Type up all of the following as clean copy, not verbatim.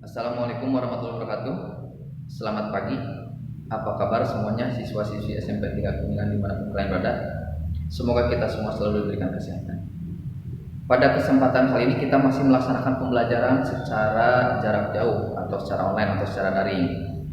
Assalamualaikum warahmatullahi wabarakatuh. Selamat pagi. Apa kabar semuanya siswa-siswi SMP 3 Kuningan dimanapun kalian berada? Semoga kita semua selalu diberikan kesehatan. Pada kesempatan kali ini kita masih melaksanakan pembelajaran secara jarak jauh atau secara online atau secara daring,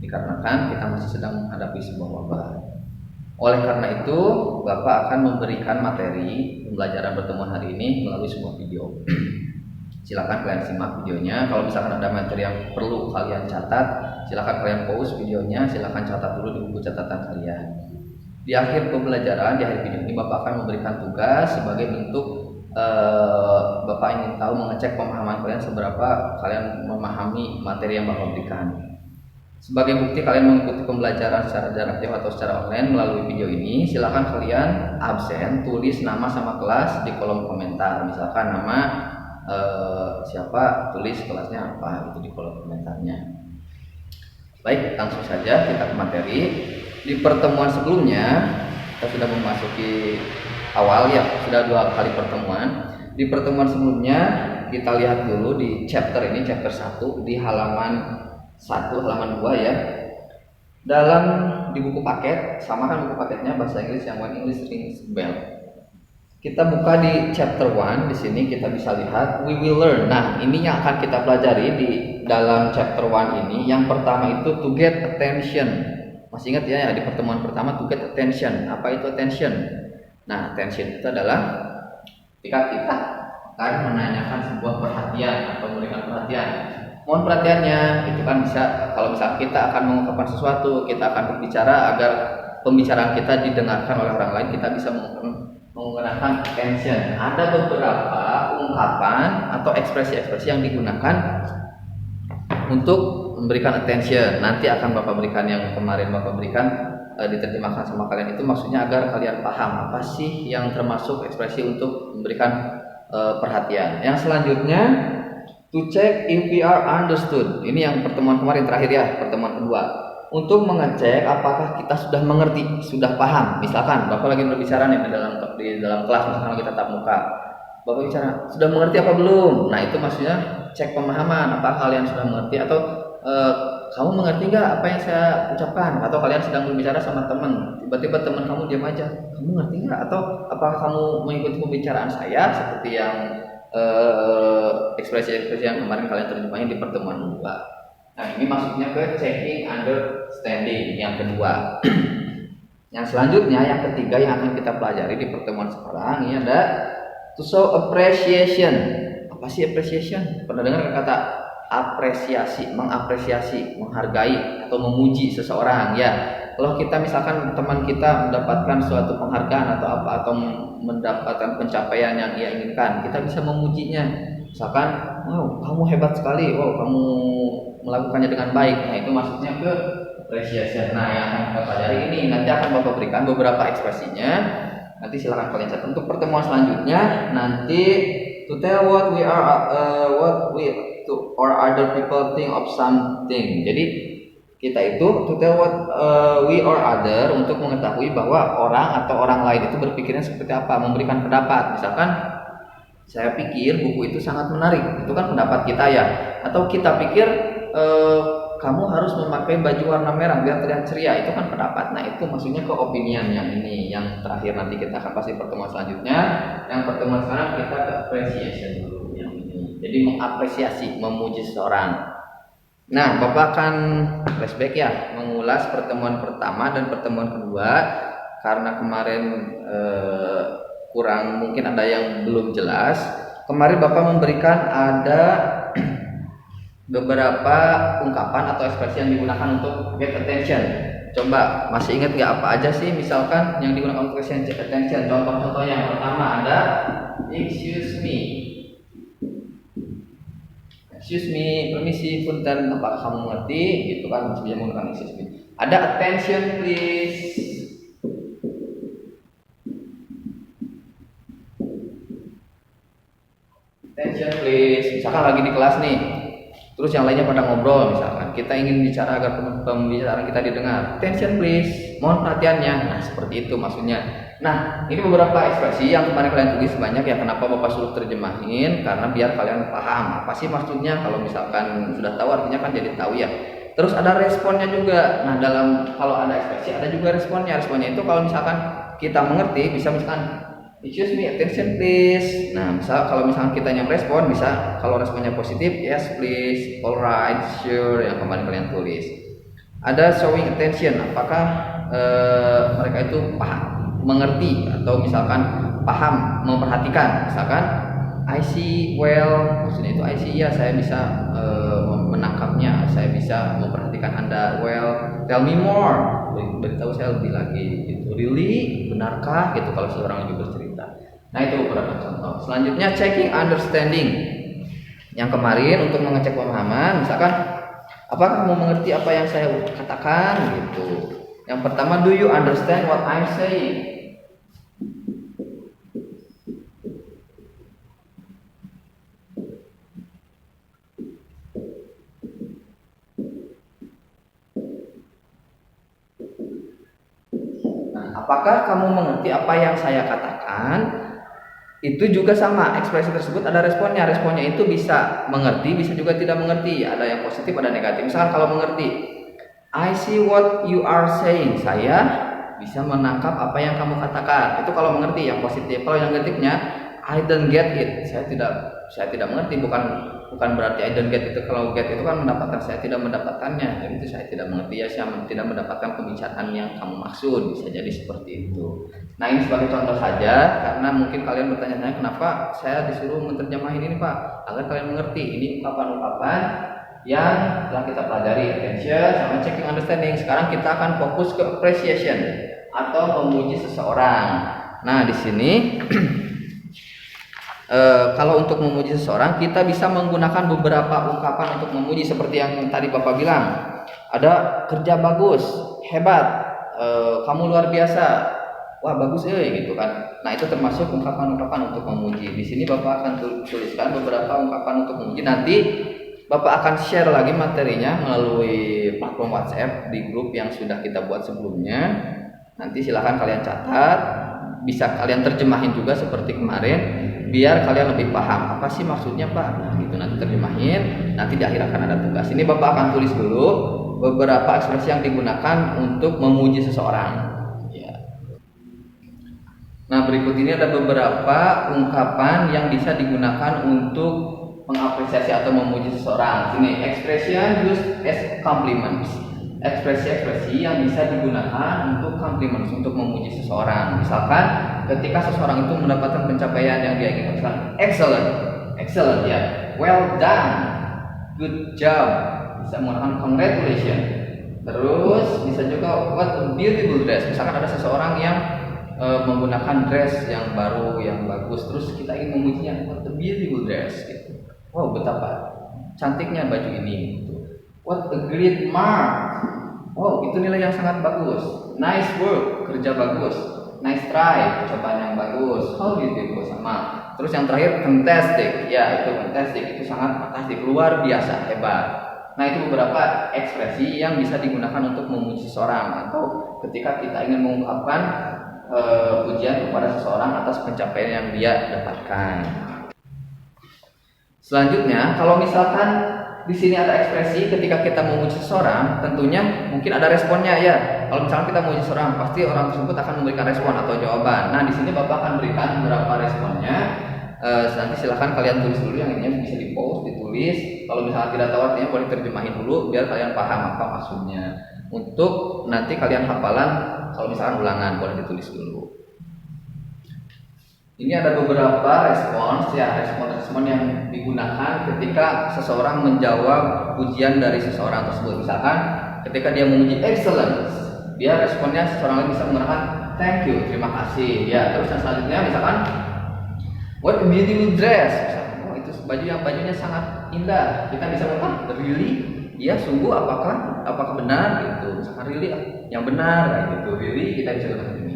dikarenakan kita masih sedang menghadapi sebuah wabah. Oleh karena itu, Bapak akan memberikan materi pembelajaran pertemuan hari ini melalui sebuah video. Silakan kalian simak videonya. Kalau misalkan ada materi yang perlu kalian catat, silakan kalian pause videonya, silakan catat dulu di buku catatan kalian. Di akhir pembelajaran, di akhir video ini Bapak akan memberikan tugas sebagai bentuk Bapak ingin tahu mengecek pemahaman kalian seberapa kalian memahami materi yang Bapak berikan. Sebagai bukti kalian mengikuti pembelajaran secara jarak jauh atau secara online melalui video ini, silakan kalian absen, tulis nama sama kelas di kolom komentar. Misalkan nama siapa, tulis kelasnya apa itu di kolom komentarnya. Baik, langsung saja kita ke materi. Di pertemuan sebelumnya kita sudah memasuki awal ya, sudah 2 kali pertemuan. Di pertemuan sebelumnya kita lihat dulu di chapter ini, chapter 1 di halaman 1, halaman 2 ya. Dalam di buku paket, sama kan buku paketnya bahasa Inggris yang When English Rings Bell. Kita buka di chapter 1, di sini kita bisa lihat we will learn. Nah, ini yang akan kita pelajari di dalam chapter 1 ini. Yang pertama itu to get attention. Masih ingat ya, di pertemuan pertama to get attention. Apa itu attention? Nah, attention itu adalah ketika kita akan menanyakan sebuah perhatian atau memberikan perhatian. Mohon perhatiannya, itu kan bisa kalau misalnya kita akan mengungkapkan sesuatu, kita akan berbicara agar pembicaraan kita didengarkan oleh orang lain, kita bisa menggunakan attention. Ada beberapa ungkapan atau ekspresi-ekspresi yang digunakan untuk memberikan attention. Nanti akan Bapak berikan yang kemarin Bapak berikan diterjemahkan sama kalian, itu maksudnya agar kalian paham apa sih yang termasuk ekspresi untuk memberikan perhatian. Yang selanjutnya to check if we are understood. Ini yang pertemuan kemarin terakhir ya, pertemuan kedua. Untuk mengecek apakah kita sudah mengerti, sudah paham. Misalkan Bapak lagi berbicara nih di dalam kelas, misalkan kita tatap muka. Bapak bicara, sudah mengerti apa belum? Nah, itu maksudnya cek pemahaman, apakah kalian sudah mengerti atau kamu mengerti nggak apa yang saya ucapkan? Atau kalian sedang berbicara sama teman, tiba-tiba teman kamu diam aja, kamu ngerti nggak? Atau apakah kamu mengikuti pembicaraan saya seperti yang ekspresi-ekspresi yang kemarin kalian terjemahin di pertemuan kedua. Nah, ini maksudnya ke checking understanding yang kedua. Yang selanjutnya, yang ketiga yang akan kita pelajari di pertemuan sekarang ini ada to show appreciation. Apa sih appreciation? Pernah dengar kata apresiasi, mengapresiasi, menghargai atau memuji seseorang ya. Kalau kita misalkan teman kita mendapatkan suatu penghargaan atau apa, atau mendapatkan pencapaian yang ia inginkan, kita bisa memujinya. Misalkan, wow, kamu hebat sekali, wow, kamu melakukannya dengan baik. Nah, itu maksudnya ke appreciation. Nah, yang akan kita pelajari ini nanti akan Bapak berikan beberapa ekspresinya. Nanti silakan kalian catat. Untuk pertemuan selanjutnya nanti to tell what we or other people think of something. Jadi kita itu to tell what we or other, untuk mengetahui bahwa orang atau orang lain itu berpikirnya seperti apa, memberikan pendapat. Misalkan saya pikir buku itu sangat menarik, itu kan pendapat kita ya. Atau kita pikir kamu harus memakai baju warna merah biar terlihat ceria, itu kan pendapat. Nah, itu maksudnya ke opinion yang ini. Yang terakhir nanti kita akan pasti pertemuan selanjutnya. Yang pertemuan sekarang kita ke appreciation dulu yang ini. Jadi mengapresiasi, memuji seseorang. Nah, Bapak akan flashback ya, mengulas pertemuan pertama dan pertemuan kedua karena kemarin kurang, mungkin ada yang belum jelas. Kemarin Bapak memberikan ada beberapa ungkapan atau ekspresi yang digunakan untuk get attention. Coba masih ingat nggak apa aja sih misalkan yang digunakan untuk get attention? Contoh-contoh yang pertama ada excuse me, permisi, punten, apakah kamu mengerti? Itu kan masih bisa menggunakan excuse me. Ada attention please. Attention please. Misalkan lagi di kelas nih, Terus yang lainnya pada ngobrol, misalkan kita ingin bicara agar pembicaraan kita didengar, attention please, mohon perhatiannya. Nah seperti itu maksudnya. Nah ini beberapa ekspresi yang kemarin kalian tulis banyak ya. Kenapa Bapak suruh terjemahin? Karena biar kalian paham apa sih maksudnya. Kalau misalkan sudah tahu artinya kan jadi tahu ya. Terus ada responnya juga. Nah dalam kalau ada ekspresi ada juga responnya. Responnya itu kalau misalkan kita mengerti bisa misalkan excuse me, attention please. Nah, kalau misalkan kita yang respon bisa kalau responnya positif, yes please, alright, sure yang kemarin kalian tulis. Ada showing attention, apakah mereka itu paham, mengerti atau misalkan paham, memperhatikan. Misalkan I see well, maksudnya itu I see ya, saya bisa menangkapnya, saya bisa memperhatikan Anda well. Tell me more, beritahu saya lebih lagi gitu. Really, benarkah gitu kalau seorang lagi bercerita. Nah itu beberapa contoh. Selanjutnya checking understanding. Yang kemarin untuk mengecek pemahaman, misalkan apakah kamu mengerti apa yang saya katakan gitu. Yang pertama, do you understand what I'm saying? Nah, apakah kamu mengerti apa yang saya katakan? Itu juga sama, ekspresi tersebut ada responnya. Responnya itu bisa mengerti, bisa juga tidak mengerti. Ada yang positif, ada negatif. Misalkan kalau mengerti, I see what you are saying. Saya bisa menangkap apa yang kamu katakan. Itu kalau mengerti yang positif. Kalau yang negatifnya, I don't get it. Saya tidak mengerti. Bukan berarti I don't get itu. Kalau get itu kan mendapatkan, saya tidak mendapatkannya. Jadi itu saya tidak mengerti ya, saya tidak mendapatkan pembicaraan yang kamu maksud. Bisa jadi seperti itu. Nah ini sebagai contoh saja, karena mungkin kalian bertanya-tanya kenapa saya disuruh menerjemahin ini Pak, agar kalian mengerti. Ini ungkapan-ungkapan yang telah kita pelajari, attention sama checking understanding. Sekarang kita akan fokus ke appreciation atau memuji seseorang. Nah di sini kalau untuk memuji seseorang kita bisa menggunakan beberapa ungkapan untuk memuji seperti yang tadi Bapak bilang. Ada kerja bagus, hebat, kamu luar biasa. Wah bagus gitu kan. Nah itu termasuk ungkapan-ungkapan untuk memuji. Di sini Bapak akan tuliskan beberapa ungkapan untuk memuji. Nanti Bapak akan share lagi materinya melalui platform WhatsApp di grup yang sudah kita buat sebelumnya. Nanti silahkan kalian catat, bisa kalian terjemahin juga seperti kemarin, biar kalian lebih paham apa sih maksudnya Pak. Nah gitu nanti terjemahin. Nanti di akhir akan ada tugas. Ini Bapak akan tulis dulu beberapa ekspresi yang digunakan untuk memuji seseorang. Nah berikut ini ada beberapa ungkapan yang bisa digunakan untuk mengapresiasi atau memuji seseorang. Ini expression used as compliments. Ekspresi-ekspresi yang bisa digunakan untuk compliments, untuk memuji seseorang. Misalkan ketika seseorang itu mendapatkan pencapaian yang dia inginkan, excellent, excellent ya, well done, good job. Bisa menggunakan congratulations. Terus bisa juga what a beautiful dress. Misalkan ada seseorang yang menggunakan dress yang baru, yang bagus, terus kita ingin memujinya, what a beautiful dress gitu. Wow betapa cantiknya baju ini gitu. What a great mark. Wow itu nilai yang sangat bagus. Nice work, kerja bagus. Nice try, percobaan yang bagus. How beautiful, sama. Terus yang terakhir fantastic. Ya itu fantastic, itu sangat fantastic, luar biasa, hebat. Nah itu beberapa ekspresi yang bisa digunakan untuk memuji seseorang, atau ketika kita ingin mengungkapkan pujian kepada seseorang atas pencapaian yang dia dapatkan. Selanjutnya, kalau misalkan di sini ada ekspresi ketika kita memuji seseorang, tentunya mungkin ada responnya ya. Kalau misalkan kita memuji seseorang, pasti orang tersebut akan memberikan respon atau jawaban. Nah, di sini Bapak akan berikan beberapa responnya. Nanti silahkan kalian tulis dulu, yang ini bisa di post, ditulis. Kalau misalkan tidak tahu artinya boleh terjemahin dulu biar kalian paham apa maksudnya. Untuk nanti kalian hafalan. Kalau misalkan ulangan boleh ditulis dulu. Ini ada beberapa respons ya, respon yang digunakan ketika seseorang menjawab pujian dari seseorang tersebut. Misalkan ketika dia memuji excellent, dia responnya seseorang lain bisa menggunakan thank you, terima kasih. Ya, terus yang selanjutnya misalkan what a beautiful dress. Misalkan, oh itu bajunya sangat indah. Kita bisa mengatakan really? Iya sungguh apakah benar gitu. Misalkan really yang benar kayak gitu. Really kita bisa katakan ini.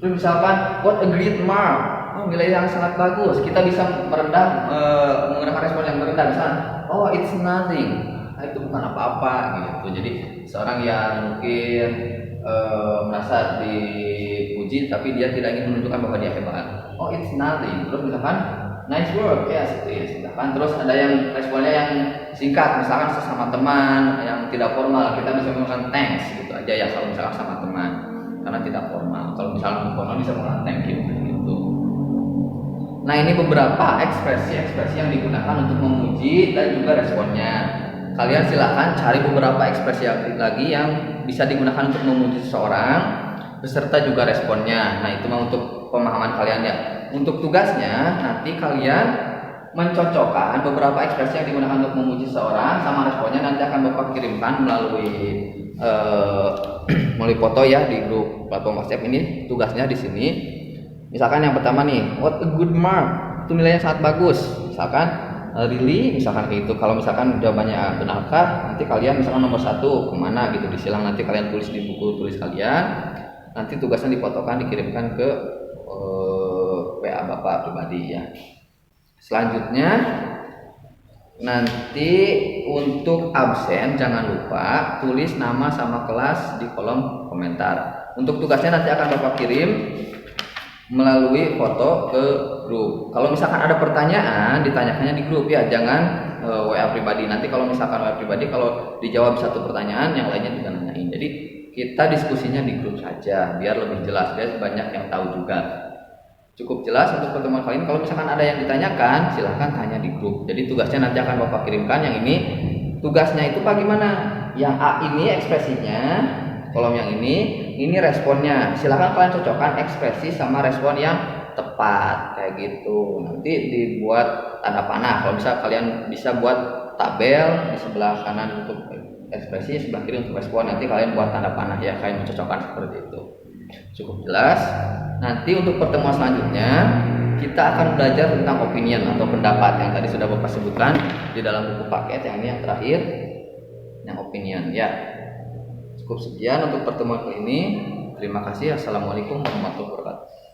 Terus misalkan what a great mark. Oh nilai yang sangat bagus. Kita bisa menggunakan respon yang merendah. Misalkan oh it's nothing, itu bukan apa-apa gitu. Jadi seorang yang mungkin merasa dipuji tapi dia tidak ingin menunjukkan bahwa dia hebat, oh it's nothing. Terus misalkan nice work, yes it is. Misalkan terus ada yang responnya yang singkat, misalkan sesama teman yang tidak formal, kita bisa menggunakan thanks gitu aja ya kalau misalkan sama teman, karena tidak formal. Kalau misalkan formal bisa menggunakan thank you gitu. Nah, ini beberapa ekspresi-ekspresi yang digunakan untuk memuji dan juga responnya. Kalian silahkan cari beberapa ekspresi lagi yang bisa digunakan untuk memuji seseorang beserta juga responnya. Nah, itu mah untuk pemahaman kalian ya. Untuk tugasnya nanti kalian mencocokkan beberapa ekspresi yang digunakan untuk memuji seseorang sama responnya, nanti akan Bapak kirimkan melalui melalui foto ya di grup platform WhatsApp ini. Tugasnya di sini. Misalkan yang pertama nih, what a good mark. Itu nilainya sangat bagus. Misalkan really, misalkan kayak gitu. Kalau misalkan jawabannya benarkah, nanti kalian misalkan nomor 1 kemana gitu disilang, nanti kalian tulis di buku tulis kalian. Nanti tugasnya difotokan dikirimkan ke WA Bapak pribadi ya. Selanjutnya nanti untuk absen jangan lupa tulis nama sama kelas di kolom komentar. Untuk tugasnya nanti akan Bapak kirim melalui foto ke grup. Kalau misalkan ada pertanyaan ditanyakannya di grup ya, jangan WA pribadi. Nanti kalau misalkan WA pribadi, kalau dijawab satu pertanyaan yang lainnya juga nanyain. Jadi kita diskusinya di grup saja biar lebih jelas, biar banyak yang tahu juga. Cukup jelas untuk pertemuan kali ini. Kalau misalkan ada yang ditanyakan silahkan tanya di grup. Jadi tugasnya nanti akan Bapak kirimkan. Yang ini tugasnya itu bagaimana? Yang A ini ekspresinya, kolom yang ini responnya. Silahkan kalian cocokkan ekspresi sama respon yang tepat kayak gitu. Nanti dibuat tanda panah. Kalau bisa kalian bisa buat tabel di sebelah kanan untuk ekspresi, sebelah kiri untuk respon. Nanti kalian buat tanda panah ya, kalian mencocokkan seperti itu. Cukup jelas. Nanti untuk pertemuan selanjutnya kita akan belajar tentang opinion atau pendapat yang tadi sudah Bapak sebutkan di dalam buku paket. Yang ini yang terakhir, yang opinion ya. Cukup sekian untuk pertemuan kali ini. Terima kasih. Assalamualaikum warahmatullahi wabarakatuh.